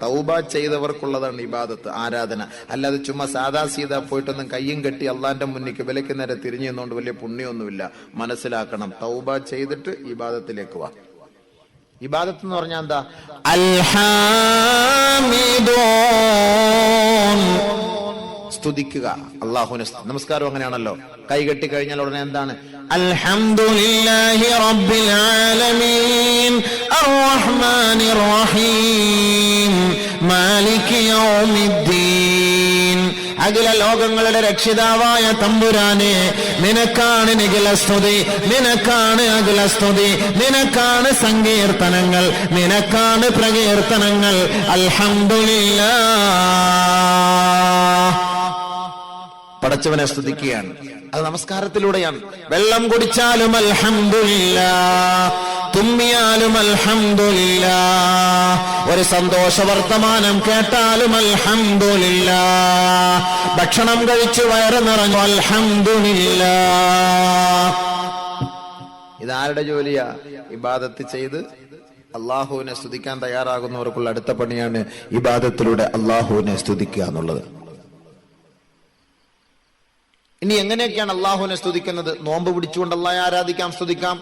തൗബ ചെയ്തവർക്കുള്ളതാണ് ഇബാദത്ത്, ആരാധന. അല്ലാതെ ചുമ്മാ സാദാ സീതാ പോയിട്ടൊന്നും കയ്യും കെട്ടി അള്ളാന്റെ മുന്നിക്ക് വിലക്ക് നേരെ തിരിഞ്ഞു നിന്നുകൊണ്ട് വലിയ പുണ്യമൊന്നുമില്ല. മനസ്സിലാക്കണം, തൗബ ചെയ്തിട്ട് ഇബാദത്തിലേക്ക് വാ. ഇബാദത്ത് എന്ന് പറഞ്ഞാൽ എന്താ? സ്തുതിക്കുക അല്ലാഹുവിനെ. നമസ്കാരം അങ്ങനെയാണല്ലോ, കൈ കെട്ടി കഴിഞ്ഞാൽ ഉടനെ എന്താണ്? അൽഹംദുലില്ലാഹി റബ്ബിൽ ആലമീൻ അർറഹ്മാനിർ റഹീം മാലികി യൗമിദ്ദീൻ. അഖില ലോകങ്ങളുടെ രക്ഷിതാവായ തമ്പുരാനെ, നിനക്കാണ് നിഖില സ്തുതി, നിനക്കാണ് അഖില സ്തുതി, നിനക്കാണ് സങ്കീർത്തനങ്ങൾ, നിനക്കാണ് പ്രകീർത്തനങ്ങൾ. അൽഹംദുലില്ലാഹ്. പടച്ചവനെ സ്തുതിക്കുകയാണ്. അത് നമസ്കാരത്തിലൂടെയാണ്. വെള്ളം കുടിച്ചാലും അൽഹംദുലില്ലാഹ്, തുമ്മിയാലും അൽഹംദുലില്ലാഹ്, ഒരു സന്തോഷ വർത്തമാനം കേട്ടാലും അൽഹംദുലില്ലാഹ്, ഭക്ഷണം കഴിച്ചു വയറ് നിറഞ്ഞു അൽഹംദുലില്ലാഹ്. ഇതാരുടെ ജോലിയാ? ഇബാദത്ത് ചെയ്ത് അള്ളാഹുവിനെ സ്തുതിക്കാൻ തയ്യാറാകുന്നവർക്കുള്ള അടുത്ത പണിയാണ് ഇബാദത്തിലൂടെ അള്ളാഹുവിനെ സ്തുതിക്കുക എന്നുള്ളത്. ഇനി എങ്ങനെയൊക്കെയാണ് അള്ളാഹുവിനെ സ്തുതിക്കുന്നത്? നോമ്പ് പിടിച്ചുകൊണ്ട് അള്ളാഹെ ആരാധിക്കാം, സ്തുതിക്കാം.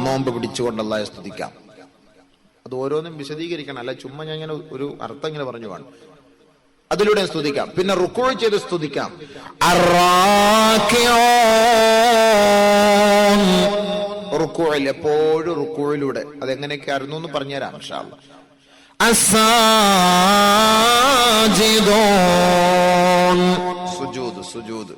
നോമ്പ് പിടിച്ചുകൊണ്ട് അള്ളാഹെ സ്തുതിക്കാം. അത് ഓരോന്നും വിശദീകരിക്കണം, അല്ല ചുമ്മാ ഞാൻ ഇങ്ങനെ ഒരു അർത്ഥം ഇങ്ങനെ പറഞ്ഞു വേണം. അതിലൂടെ സ്തുതിക്കാം. പിന്നെ റുക്കൂ ചെയ്ത് സ്തുതിക്കാം. റുക്കൂയിൽ, എപ്പോഴും റുക്കൂയിലൂടെ. അതെങ്ങനെയൊക്കെയായിരുന്നു എന്ന് പറഞ്ഞുതരാം ഇൻഷാ അല്ലാഹ്. സുജൂദ്.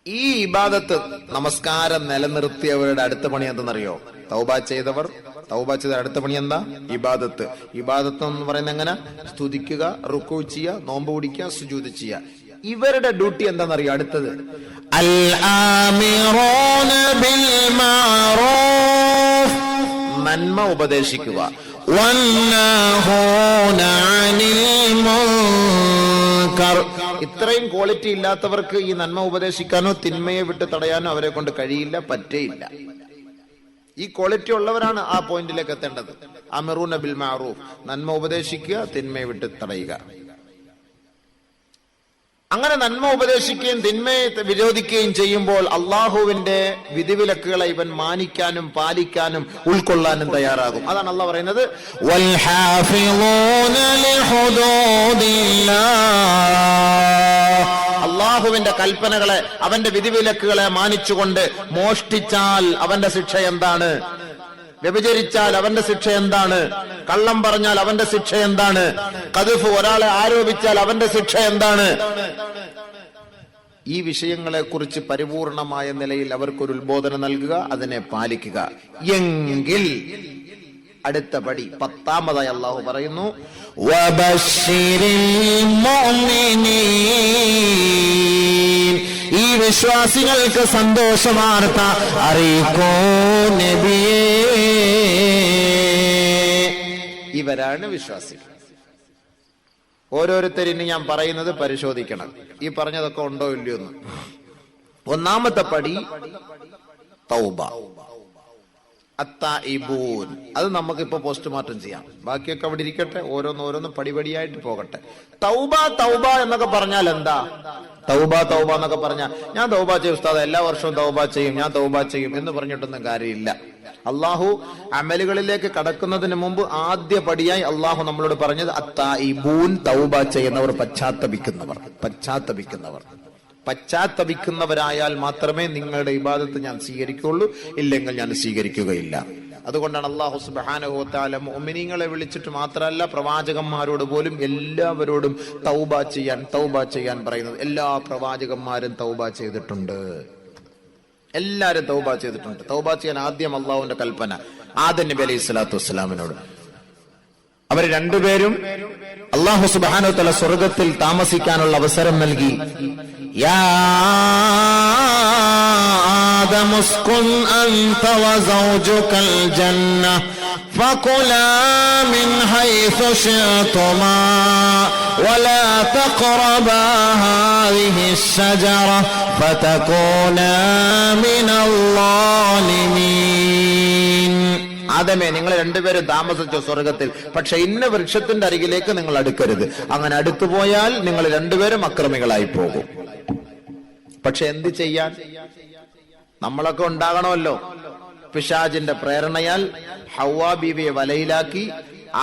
ഈ ഇബാദത്ത്, നമസ്കാരം നിലനിർത്തിയവരുടെ അടുത്ത പണി എന്തെന്നറിയോ? തൗബ ചെയ്തവർ, തൗബ ചെയ്ത അടുത്ത പണി എന്താ? ഇബാദത്ത്. ഇബാദത്ത് എന്ന് പറയുന്നത് എങ്ങനെ? സ്തുതിക്കുക, റുക്കൂ ചെയ്യുക, നോമ്പ് പിടിക്കുക, സുജൂദ് ചെയ്യുക. ഇവരുടെ ഡ്യൂട്ടി എന്താണെന്നറിയോ? അടുത്തത് നന്മ ഉപദേശിക്കുക. ഇത്രയും ക്വാളിറ്റി ഇല്ലാത്തവർക്ക് ഈ നന്മ ഉപദേശിക്കാനോ തിന്മയെ വിട്ട് തടയാനോ അവരെ കൊണ്ട് കഴിയില്ല, പറ്റേയില്ല. ഈ ക്വാളിറ്റി ഉള്ളവരാണ് ആ പോയിന്റിലേക്ക് എത്തേണ്ടത്. അമിറൂന ബിൽ മഅറൂഫ്, നന്മ ഉപദേശിക്കുക, തിന്മയെ വിട്ട് തടയുക. അങ്ങനെ നന്മ ഉപദേശിക്കുകയും തിന്മയെ വിരോധിക്കുകയും ചെയ്യുമ്പോൾ അള്ളാഹുവിന്റെ വിധിവിലക്കുകളെ ഇവൻ മാനിക്കാനും പാലിക്കാനും ഉൾക്കൊള്ളാനും തയ്യാറാകും. അതാണ് അള്ളാഹ് പറയുന്നത്, അള്ളാഹുവിന്റെ കൽപ്പനകളെ, അവന്റെ വിധിവിലക്കുകളെ മാനിച്ചുകൊണ്ട് മോഷ്ടിച്ചാൽ അവന്റെ ശിക്ഷ എന്താണ്? വ്യഭിചരിച്ചാൽ അവന്റെ ശിക്ഷ എന്താണ്? കള്ളം പറഞ്ഞാൽ അവന്റെ ശിക്ഷ എന്താണ്? ഖദ്ഫ്, ഒരാളെ ആരോപിച്ചാൽ അവന്റെ ശിക്ഷ എന്താണ്? ഈ വിഷയങ്ങളെ കുറിച്ച് പരിപൂർണമായ നിലയിൽ അവർക്കൊരു ഉത്ബോധനം നൽകുക, അതിനെ പാലിക്കുക. എങ്കിൽ അടുത്ത പടി 10-ാമതായി അള്ളാഹു പറയുന്നു, ഈ വിശ്വാസികൾക്ക് സന്തോഷവാർത്ത അറിയിക്കൂ നബിയേ. ഇവരാണ് വിശ്വാസികൾ. ഓരോരുത്തരിന് ഞാൻ പറയുന്നത് പരിശോധിക്കണം, ഈ പറഞ്ഞതൊക്കെ ഉണ്ടോ ഇല്ലയോ എന്ന്. ഒന്നാമത്തെ പടി തൗബ, അത്തായിബൂൻ. അത് നമുക്കിപ്പോ പോസ്റ്റ്മോർട്ടം ചെയ്യാം, ബാക്കിയൊക്കെ അവിടെ ഇരിക്കട്ടെ, ഓരോന്ന് പടിപടിയായിട്ട് പോകട്ടെ. തൗബ എന്നൊക്കെ പറഞ്ഞാൽ എന്താ? തൗബ എന്നൊക്കെ പറഞ്ഞാൽ, ഞാൻ തൗബ ചെയ്യും ഉസ്താദ്, എല്ലാ വർഷവും തൗബ ചെയ്യും, ഞാൻ തൗബ ചെയ്യും എന്ന് പറഞ്ഞിട്ടൊന്നും കാര്യമില്ല. അള്ളാഹു അമലുകളിലേക്ക് കടക്കുന്നതിന് മുമ്പ് ആദ്യ പടിയായി അള്ളാഹു നമ്മളോട് പറഞ്ഞത് അത്തായിബൂൻ, തൗബ ചെയ്യുന്നവർ, പശ്ചാത്തപിക്കുന്നവരായാൽ മാത്രമേ നിങ്ങളുടെ ഇബാദത്ത് ഞാൻ സ്വീകരിക്കുള്ളൂ, ഇല്ലെങ്കിൽ ഞാൻ സ്വീകരിക്കുകയില്ല. അതുകൊണ്ടാണ് അല്ലാഹു സുബ്ഹാനഹു വ തആല മുഅ്മിനീങ്ങളെ വിളിച്ചിട്ട് മാത്രമല്ല, പ്രവാചകന്മാരോട് പോലും എല്ലാവരോടും തൗബ ചെയ്യാൻ പറയുന്നത്. എല്ലാ പ്രവാചകന്മാരും തൗബ ചെയ്തിട്ടുണ്ട്, എല്ലാരും തൗബ ചെയ്തിട്ടുണ്ട്. തൗബ ചെയ്യാൻ ആദ്യം അള്ളാഹുവിന്റെ കൽപ്പന ആദം നബി അലൈഹി സ്വലാത്തു വസ്സലാമിനോട്. അവർ രണ്ടുപേരും അല്ലാഹു സുബ്ഹാനഹു വ തആല സ്വർഗ്ഗത്തിൽ താമസിക്കാനുള്ള അവസരം നൽകി. യാ ആദമു ഉസ്കുൻ അൻത വ സൗജുകൽ ജന്ന ഫകുലാ മിൻ ഹൈസു ശിഅ്തുമാ ولا تقربا هذه الشجرة فتكونا من الظالمين. ആദമേ, നിങ്ങൾ രണ്ടുപേരും താമസിച്ചു സ്വർഗത്തിൽ, പക്ഷെ ഇന്ന വൃക്ഷത്തിന്റെ അരികിലേക്ക് നിങ്ങൾ അടുക്കരുത്. അങ്ങനെ അടുത്തുപോയാൽ നിങ്ങൾ രണ്ടുപേരും അക്രമികളായി പോകും. പക്ഷെ എന്ത് ചെയ്യാൻ? നമ്മളൊക്കെ ഉണ്ടാകണമല്ലോ. പിശാചിന്റെ പ്രേരണയാൽ ഹവ്വാ ബീവിയെ വലയിലാക്കി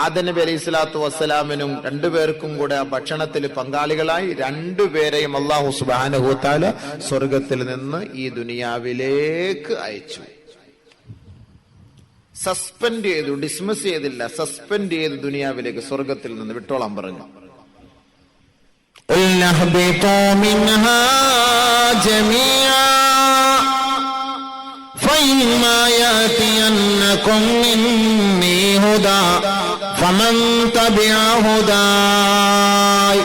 ആദം നബി അലൈഹി സ്വലാത്തു വസ്സലാമിനും രണ്ടുപേർക്കും കൂടെ ആ ഭക്ഷണത്തിൽ പങ്കാളികളായി രണ്ടുപേരെയും അല്ലാഹു സുബ്ഹാനഹു വ തആല സ്വർഗത്തിൽ നിന്ന് ഈ ദുനിയാവിലേക്ക് അയച്ചു. സസ്പെൻഡ് ചെയ്തു, ഡിസ്മിസ് ചെയ്തില്ല, സസ്പെൻഡ് ചെയ്ത് ദുനിയാവിലേക്ക് സ്വർഗത്തിൽ നിന്ന് വിട്ടോളാൻ പറഞ്ഞു. فإما يأتينكم مني هدى فمن تبع هداي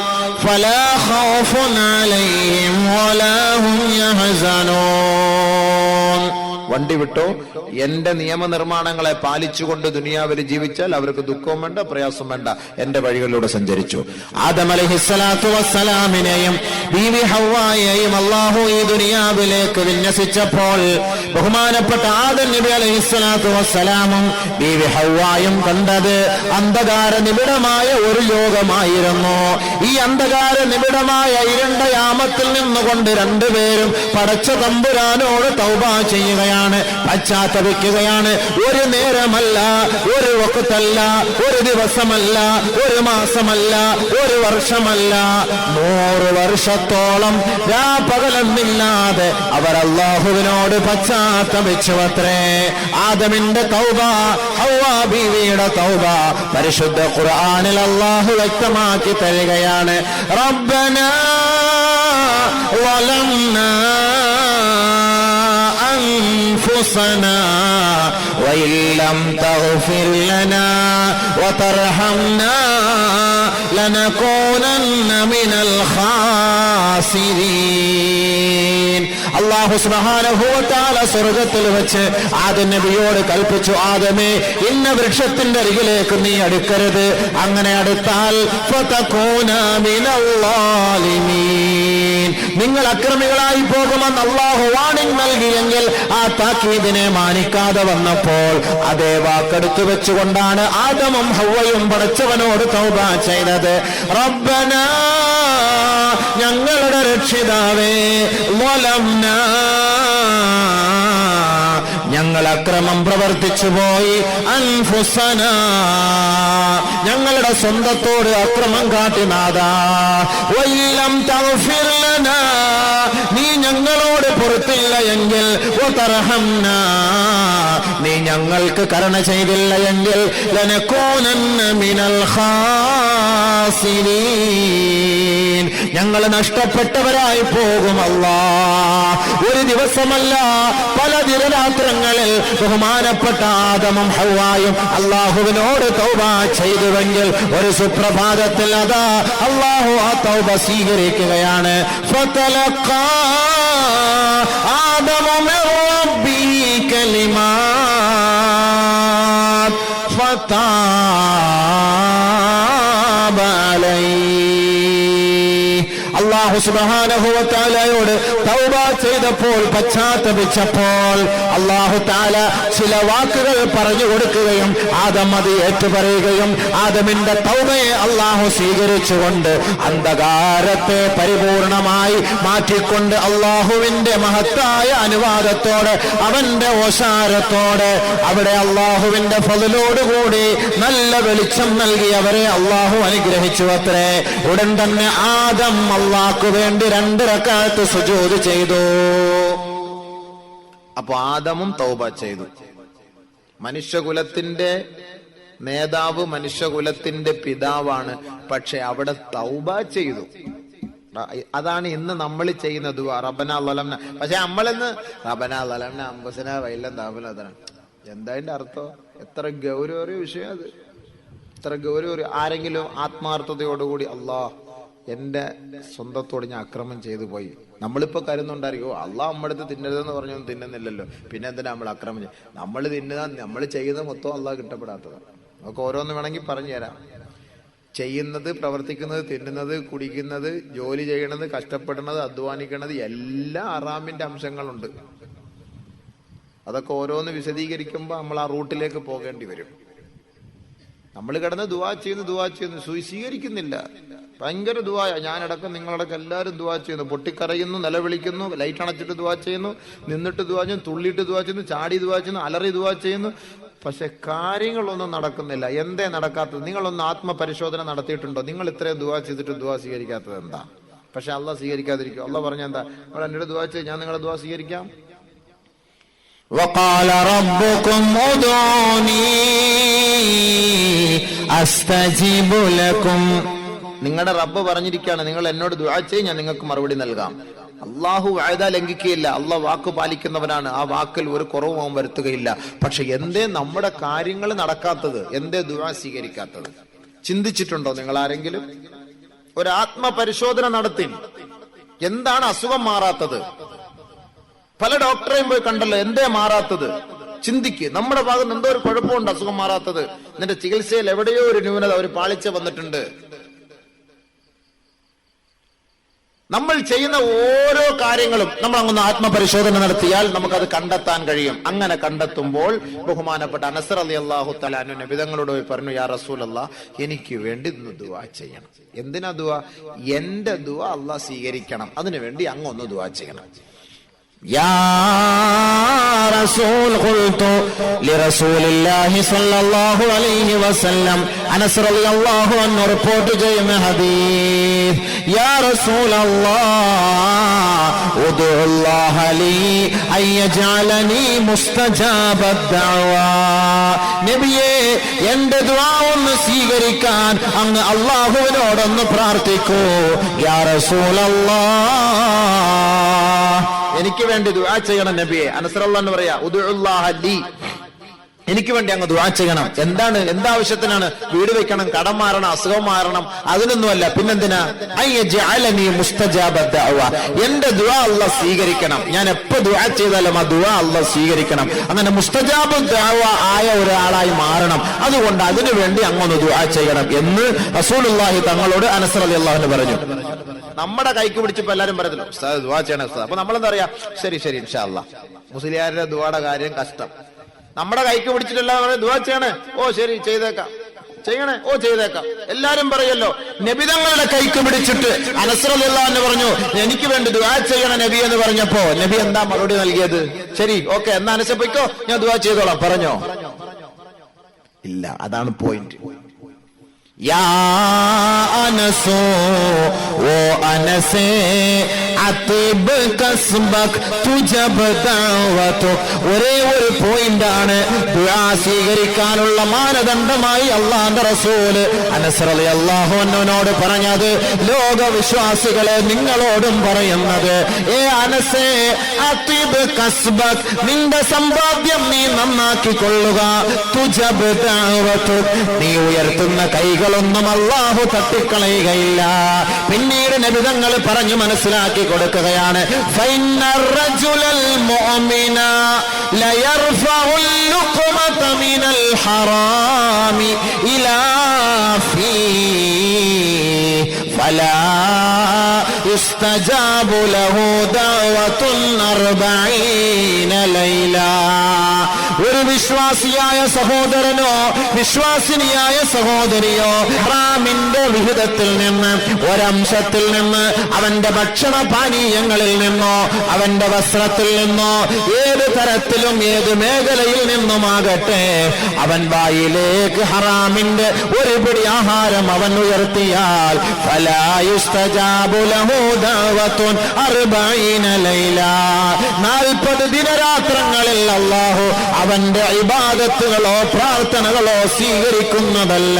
فلا خوف عليهم ولا هم يحزنون. വണ്ടി വിട്ടോ, എന്റെ നിയമനിർമ്മാണങ്ങളെ പാലിച്ചുകൊണ്ട് ദുനിയാവിൽ ജീവിച്ചാൽ അവർക്ക് ദുഃഖവും വേണ്ട, പ്രയാസം വേണ്ട. എന്റെ വഴികളിലൂടെ സഞ്ചരിച്ചു. ആദം അലൈഹിസ്സലാത്തു വസ്സലാമിനെയും ബീവി ഹവ്വായെയും അല്ലാഹു ഈ ദുനിയാവിലേക്ക് വിന്യസിച്ചപ്പോൾ ബഹുമാനപ്പെട്ട ആദം നബി അലൈഹിസ്സലാത്തു വസ്സലാമും ബീവി ഹവ്വായും കണ്ടത് അന്ധകാര നിബിഡമായ ഒരു ലോകമായിരുന്നു. ഈ അന്ധകാര നിബിഡമായ ഇരുണ്ട യാമത്തിൽ നിന്നുകൊണ്ട് രണ്ടുപേരും പടച്ച തമ്പുരാനോട് തൗബ ചെയ്യുകയാണ്, പശ്ചാത്തപിക്കുകയാണ്. ഒരു നേരമല്ല, ഒരു വഖ്തല്ല, ഒരു ദിവസമല്ല, ഒരു മാസമല്ല, ഒരു വർഷമല്ല, 100 വർഷത്തോളം രാപകലെന്നില്ലാതെ അവർ അല്ലാഹുവിനോട് പശ്ചാത്തപിച്ചുവത്രേ. ആദമിന്റെ തൗബ, ഹവ്വാ ബീവിയുടെ തൗബ പരിശുദ്ധ ഖുർആനിൽ അല്ലാഹു വ്യക്തമാക്കി തരികയാണ്. റബ്ബനാ വലംനാ أنفسنا وإن لم تغفر لنا وترحمنا لنكونن من الخاسرين. അല്ലാഹു സുബ്ഹാനഹു വ തആല സ്വർഗ്ഗത്തിൽ വെച്ച് ആദം നബിയോട് കൽപ്പിച്ചു, ആദമേ, ഇന്ന വൃക്ഷത്തിന്റെ അരികിലേക്ക് നീ അടുക്കരുത്. അങ്ങനെ അടുത്താൽ ഫതകൂന മിനൽ ളാലിമീൻ, നിങ്ങൾ അക്രമികളായി പോകുമെന്ന് അല്ലാഹു വാണിംഗ് നൽകിയെങ്കിൽ ആ താക്കീദിനെ മാനിക്കാതെ വന്നപ്പോൾ അതേ വാക്കെടുത്തു വെച്ചുകൊണ്ടാണ് ആദമും ഹവ്വയും പടച്ചവനോട് തൗബ ചെയ്തത്. റബ്ബനാ, ഞങ്ങളുടെ രക്ഷിതാവേ, വലംനാ, ഞങ്ങൾ അക്രമം പ്രവർത്തിച്ചു പോയി, അൻഫുസനാ, ഞങ്ങളുടെ സ്വന്തത്തോട് അക്രമം കാട്ടി നാഥാ, വല്ലം തഗ്ഫിർ ലനാ, നീ ഞങ്ങളോട് പുറത്തില്ല എങ്കിൽ, വതർഹംനാ, നീ ഞങ്ങൾക്ക് കരുണ ചെയ്തില്ല എങ്കിൽ, ലനകൂനന്ന മിനൽ ഖാസിരീൻ, ഞങ്ങൾ നഷ്ടപ്പെട്ടവരായി പോകും. അല്ലാഹ്, ഒരു ദിവസമല്ല പല ദിനരാത്രങ്ങളിൽ ബഹുമാനപ്പെട്ട ആദമും ഹവ്വായും അല്ലാഹുവിനോട് തൗബ ചെയ്തുവെങ്കിൽ ഒരു സുപ്രഭാതത്തിൽ അതാ അല്ലാഹു ആ തൗബ സ്വീകരിക്കുകയാണ്. ഫതലഖാ ആദമു മിർ റബ്ബിഹി കലിമാത് ഫതാബ അലൈഹി. അല്ലാഹു സുബ്ഹാനഹു വ തആലയോട് തൗബ ചെയ്തപ്പോൾ, പശ്ചാത്തപിച്ചപ്പോൾ അല്ലാഹു തആല ചില വാക്കുകൾ പറഞ്ഞു കൊടുക്കുകയും ആദം അത് ഏറ്റുപറയുകയും ആദമിന്റെ തൗബയെ അല്ലാഹു സ്വീകരിച്ചുകൊണ്ട് അന്ധകാരത്തെ പരിപൂർണമായി മാറ്റിക്കൊണ്ട് അല്ലാഹുവിന്റെ മഹത്തായ അനുവാദത്തോടെ, അവന്റെ ഓശാരത്തോടെ, അവിടെ അല്ലാഹുവിന്റെ ഫളലോടുകൂടി നല്ല വെളിച്ചം നൽകി അവരെ അല്ലാഹു അനുഗ്രഹിച്ചു അത്രേ. ഉടൻ തന്നെ ആദം അല്ലാഹുവിന് വേണ്ടി 2 റക്അത്ത് സുജൂദ് ചെയ്തു. അപ്പൊ ആദമും തൗബ ചെയ്തു. മനുഷ്യകുലത്തിന്റെ നേതാവ്, മനുഷ്യകുലത്തിന്റെ പിതാവാണ്. പക്ഷെ അവിടെ തൗബ ചെയ്തു. അതാണ് ഇന്ന് നമ്മൾ ചെയ്യുന്ന ദുആ, റബ്ബനാ ലലംന. പക്ഷെ നമ്മളിന്ന് റബ്ബനാ ലലംന അൻഫുസനാ വഇല്ലം തഗ്ഫിർ ലനാ, എന്താ അതിന്റെ അർത്ഥം? എത്ര ഗൗരവമേറിയ വിഷയം അത്, എത്ര ഗൗരവം. ആരെങ്കിലും ആത്മാർത്ഥതയോടുകൂടി അല്ലാഹ്, എന്റെ സ്വന്തത്തോട് ഞാൻ അക്രമം ചെയ്തു പോയി, നമ്മളിപ്പോ കരുതുന്നുണ്ടായിരിക്കും, അള്ളാഹ് നമ്മുടെ അടുത്ത് തിന്നരുതെന്ന് പറഞ്ഞൊന്നും തിന്നുന്നില്ലല്ലോ, പിന്നെ എന്തിനാ നമ്മൾ അക്രമം ചെയ്യും? നമ്മൾ ചെയ്യുന്ന മൊത്തം അള്ളാഹ് കിട്ടപ്പെടാത്തതാണ്. നമുക്ക് ഓരോന്ന് വേണമെങ്കിൽ പറഞ്ഞു തരാം. ചെയ്യുന്നത്, പ്രവർത്തിക്കുന്നത്, തിന്നുന്നത്, കുടിക്കുന്നത്, ജോലി ചെയ്യണത്, കഷ്ടപ്പെടുന്നത്, അധ്വാനിക്കുന്നത് എല്ലാം ഹറാമിന്റെ അംശങ്ങളുണ്ട്. അതൊക്കെ ഓരോന്ന് വിശദീകരിക്കുമ്പോൾ നമ്മൾ ആ റൂട്ടിലേക്ക് പോകേണ്ടി വരും. നമ്മൾ കിടന്ന് ദുആ ചെയ്യുന്നു സ്വീകരിക്കുന്നില്ല. ഭയങ്കര ദുആ. ഞാനടക്കം നിങ്ങളടക്കം എല്ലാവരും ദുആ ചെയ്യുന്നു, പൊട്ടിക്കരയുന്നു, നിലവിളിക്കുന്നു, ലൈറ്റ് അണച്ചിട്ട് ദുആ ചെയ്യുന്നു, നിന്നിട്ട് ദുആ ചെയ്യുന്നു, തുള്ളിയിട്ട് ദുആ ചെയ്യുന്നു, ചാടി ദുആ ചെയ്യുന്നു, അലറി ദുആ ചെയ്യുന്നു. പക്ഷെ കാര്യങ്ങളൊന്നും നടക്കുന്നില്ല. എന്തേ നടക്കാത്തത്? നിങ്ങളൊന്ന് ആത്മപരിശോധന നടത്തിയിട്ടുണ്ടോ? നിങ്ങൾ ഇത്രയും ദുആ ചെയ്തിട്ട് ദുആ സ്വീകരിക്കാത്തത് എന്താ? പക്ഷെ അള്ളാഹ് സ്വീകരിക്കാതിരിക്കും. അള്ളാഹ് പറഞ്ഞ എന്താ? നിങ്ങൾ എന്നോട് ദുആ ചെയ്ത് ഞാൻ നിങ്ങളെ ദുആ സ്വീകരിക്കാം. وقال ربكم ادعوني استجب لكم. നിങ്ങളുടെ റബ്ബ് പറഞ്ഞിരിക്കുകയാണ്, നിങ്ങൾ എന്നോട് ദുആ ചെയ്യ്, ഞാൻ നിങ്ങൾക്ക് മറുപടി നൽകാം. അള്ളാഹു വഅദ ലംഘിക്കുകയില്ല. അള്ളാഹ് വാക്ക് പാലിക്കുന്നവനാണ്. ആ വാക്കിൽ ഒരു കുറവും അവൻ വരുത്തുകയില്ല. പക്ഷെ എന്തേ നമ്മുടെ കാര്യങ്ങൾ നടക്കാത്തത്? എന്തേ ദുആ സ്വീകരിക്കാത്തത്? ചിന്തിച്ചിട്ടുണ്ടോ നിങ്ങൾ ആരെങ്കിലും? ഒരു ആത്മപരിശോധന നടത്തി. എന്താണ് അസുഖം മാറാത്തത്? പല ഡോക്ടറെയും പോയി കണ്ടല്ലോ, എന്തേ മാറാത്തത്? ചിന്തിക്ക്. നമ്മുടെ ഭാഗത്ത് എന്തോ ഒരു കുഴപ്പമുണ്ട്, അസുഖം മാറാത്തത്. നിന്റെ ചികിത്സയിൽ എവിടെയോ ഒരു ന്യൂനത, ഒരു പാളിച്ച വന്നിട്ടുണ്ട്. നമ്മൾ ചെയ്യുന്ന ഓരോ കാര്യങ്ങളും നമ്മൾ അങ്ങൊന്ന് ആത്മപരിശോധന നടത്തിയാൽ നമുക്കത് കണ്ടെത്താൻ കഴിയും. അങ്ങനെ കണ്ടെത്തുമ്പോൾ ബഹുമാനപ്പെട്ട അനസ് റളിയല്ലാഹു തആല അൻഹു നബിതങ്ങളോട് പറഞ്ഞു, യാ റസൂലല്ലാഹ്, എനിക്ക് വേണ്ടി ദുആ ചെയ്യണം. എന്തിനാ ദുആ? എന്റെ ദുആ അല്ലാഹ് സ്വീകരിക്കണം, അതിനുവേണ്ടി അങ്ങൊന്ന് ദുആ ചെയ്യണം. يا رسول قلت لرسول الله صلى الله عليه وسلم അനസ് റളിയല്ലാഹു അൻഹു റിപ്പോർട്ട് ചെയ്യുന്ന ഹദീസ്, യാ റസൂലല്ലാഹ് ഉദ്ഉല്ലാഹ ലീ അയ്യജഅലനി മുസ്തജാബദ് ദഅവ. നബിയേ, എന്റെ ദുആ ഒന്ന് സ്വീകരിക്കാൻ അങ്ങ് അല്ലാഹുവിനോടൊന്ന് പ്രാർത്ഥിക്കൂ. യാ റസൂലല്ലാഹ്, എനിക്ക് വേണ്ടി ദുആ ചെയ്യണം നബിയെ. അനസ് റളിയല്ലാഹു അൻഹു പറയാ, ഉദ്ഉല്ലാഹ ലീ, എനിക്ക് വേണ്ടി അങ്ങ് ദുആ ചെയ്യണം. എന്താണ്? എന്താവശ്യത്തിനാണ്? വീട് വെക്കണം, കടം മാറണം, അസുഖം മാറണം, അതിനൊന്നുമല്ല. പിന്നെന്തിനാ? അയ്യജഅലനി മുസ്തജാബദ് ദഅവ, എന്റെ ദുആ അല്ലാഹ് സ്വീകരിക്കണം. ഞാൻ എപ്പോ ദുആ ചെയ്താലും ആ ദുആ അല്ലാഹ് സ്വീകരിക്കണം. അങ്ങനെ മുസ്തജാബദ് ദഅവ ആയ ഒരാളായി മാറണം. അതുകൊണ്ട് അതിനു വേണ്ടി അങ്ങൊന്ന് ദുആ ചെയ്യണം എന്ന് റസൂലുള്ളാഹി തങ്ങളോട് അനസ് റളിയല്ലാഹു അൻഹു പറഞ്ഞു. നമ്മുടെ കൈക്ക് പിടിച്ചപ്പോ എല്ലാരും പറയുന്നല്ലോ, ഉസ്താദ് ദുആ ചെയ്യണം ഉസ്താദ്. അപ്പൊ നമ്മളെന്താ പറയാ? ശരി ശരി ഇൻഷാ അല്ലാഹ്. മുസ്ലിയാരുടെ ദുആയുടെ കാര്യം കഷ്ടം. നമ്മുടെ കൈക്ക് പിടിച്ചിട്ടെല്ലാം ദുആ ചെയ്യണേ, ഓ ശരി ചെയ്തേക്കാം, ചെയ്യണേ, ഓ ചെയ്തേക്കാം, എല്ലാരും പറയല്ലോ. നബിതങ്ങളുടെ കൈക്ക് പിടിച്ചിട്ട് അനസ് റളിയല്ലാഹു അൻഹു പറഞ്ഞു, എനിക്ക് വേണ്ടി ദുആ ചെയ്യണം നബി എന്ന് പറഞ്ഞപ്പോ നബി എന്താ മറുപടി നൽകിയത്? ശരി, ഓക്കെ, എന്നാ അനസ് പോയിക്കോ, ഞാൻ ദുആ ചെയ്തോളാം. പറഞ്ഞോ? ഇല്ല. അതാണ് പോയിന്റ്. യാ അനസോ, ഓ അനസേ, അതിബ് കസ്ബക് തുജബ് ദഅവതുക്. ഒരേ ഒരു പോയിന്റാണ് ദുആ സ്വീകരിക്കാനുള്ള മാനദണ്ഡമായി അല്ലാഹുവിന്റെ റസൂൽ അനസ് റളിയല്ലാഹു അൻഹുവിനോട് പറഞ്ഞത്. ലോകവിശ്വാസികളെ നിങ്ങളോടും പറയുന്നത്, ഏ അനസേ, അതിബ് കസ്ബക്, നിന്റെ സമ്പാദ്യം നീ നന്നാക്കിക്കൊള്ളുക. തുജബ് ദഅവതുക്, നീ ഉയർത്തുന്ന കൈകളൊന്നും അല്ലാഹു തട്ടിക്കളയുകയില്ല. പിന്നീട് നബിതങ്ങൾ പറഞ്ഞു മനസ്സിലാക്കി കൊടുക്കുകയാണ്, ഫൈനർ റജുലൽ മുഅ്മിന ലയർഫഉൽ ലുഖ്മത മിനൽ ഹറാമി ഇലാ ഫീ ഫലാ യുസ്തജാബു ലഹു ദഅവത്തുൻ 40 ലൈല. ഒരു വിശ്വാസിയായ സഹോദരനോ വിശ്വാസിനിയായ സഹോദരിയോ ഹറാമിന്റെ വിഹിതത്തിൽ നിന്ന്, ഒരംശത്തിൽ നിന്ന്, അവന്റെ ഭക്ഷണപാനീയങ്ങളിൽ നിന്നോ അവന്റെ വസ്ത്രത്തിൽ നിന്നോ ഏത് തരത്തിലും ഏത് മേഖലയിൽ നിന്നുമാകട്ടെ, അവൻ വായിലേക്ക് ഹറാമിന്റെ ഒരു പിടി ആഹാരം അവൻ ഉയർത്തിയാൽ ഫലാ യുസ്തജാബു ലഹു ദഅവത്തുൻ 40 ലൈല, 40 ദിനരാത്രങ്ങളിൽ അല്ലാഹു അവന്റെ ഇബാദത്തുകളോ പ്രാർത്ഥനകളോ സ്വീകരിക്കുന്നതല്ല.